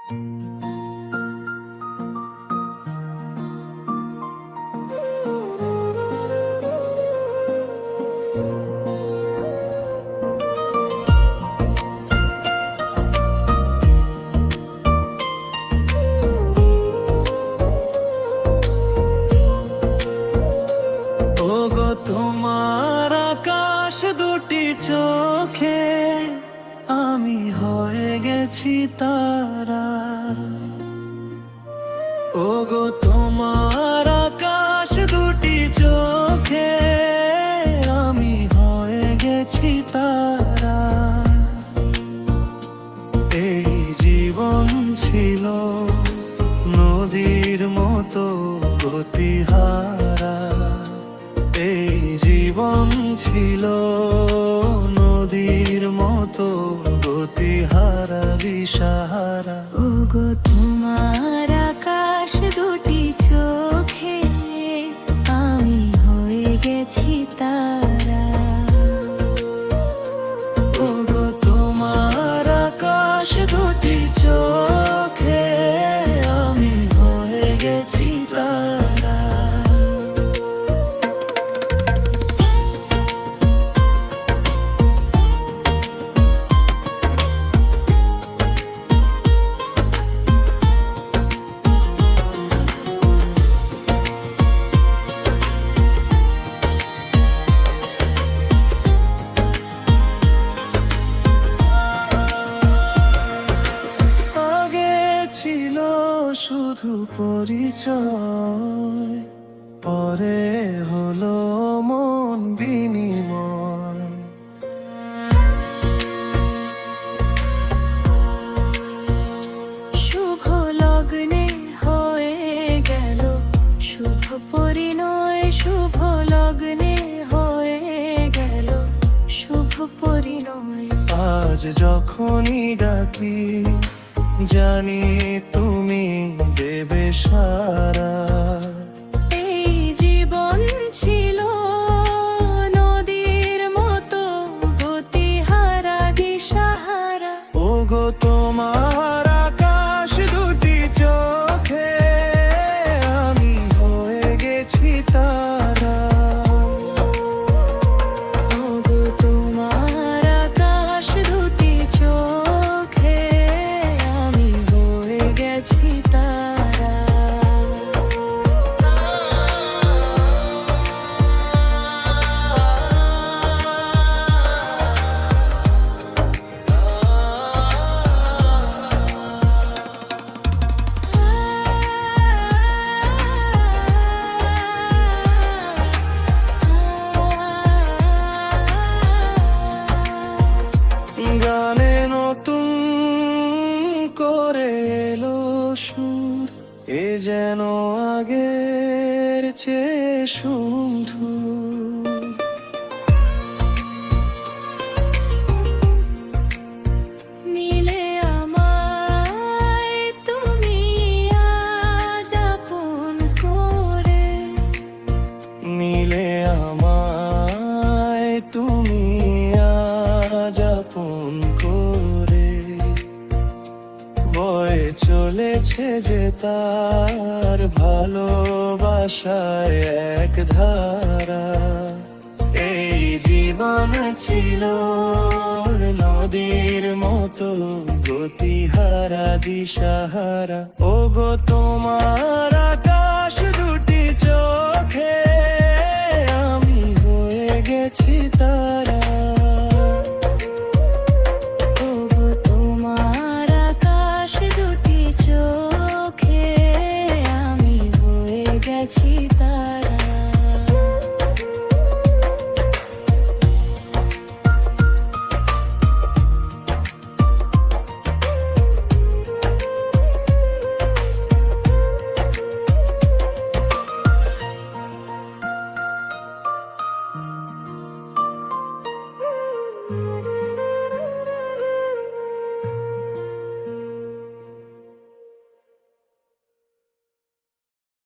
ওগো তোমার আকাশ দুটি চোখে আমি হয়ে গেছি তারা। ওগো তোমার আকাশ দুটি চোখে আমি হয়ে গেছি তারা। এই জীবন ছিল নদীর মতো গতিহারা। এই জীবন ছিল নদীর মতো গতিহারা দিশাহারা। ওগো তোমার আকাশ দুটি চোখে আমি হয়ে গেছি তারা। ওগো তোমার আকাশ দুটি চোখে আমি হয়ে গেছি তারা। ছিল শুধু পরিচয়, পরে হলো মন বিনিময়। শুভ লগ্নে হয়ে গেল শুভ পরিণয়। শুভ লগ্নে হয়ে গেল শুভ পরিণয়। আজ যখনই ডাকি জানি তুমি দেবে সারা। এই জীবন ছিল নদীর মতো গতিহারা দিশাহারা। ওগো তোমার আকাশ দুটি চোখে আমি হয়ে গেছি তারা। ওগো তোমার আকাশ দুটি চোখে আমি হয়ে গেছি তারা। গানে নতুন করে এলো সুর, এ যেন আগের চেয়ে সুন্দর। নিলে আমায় তুমি আজ আপন করে। নিলে আমায় তুমি আজ আপন করে। বয়ে চলেছে যে তার ভালোবাসায় এক ধারা। এই জীবন ছিল নদীর মতো গতিহারা দিশাহারা। ওগো তোমার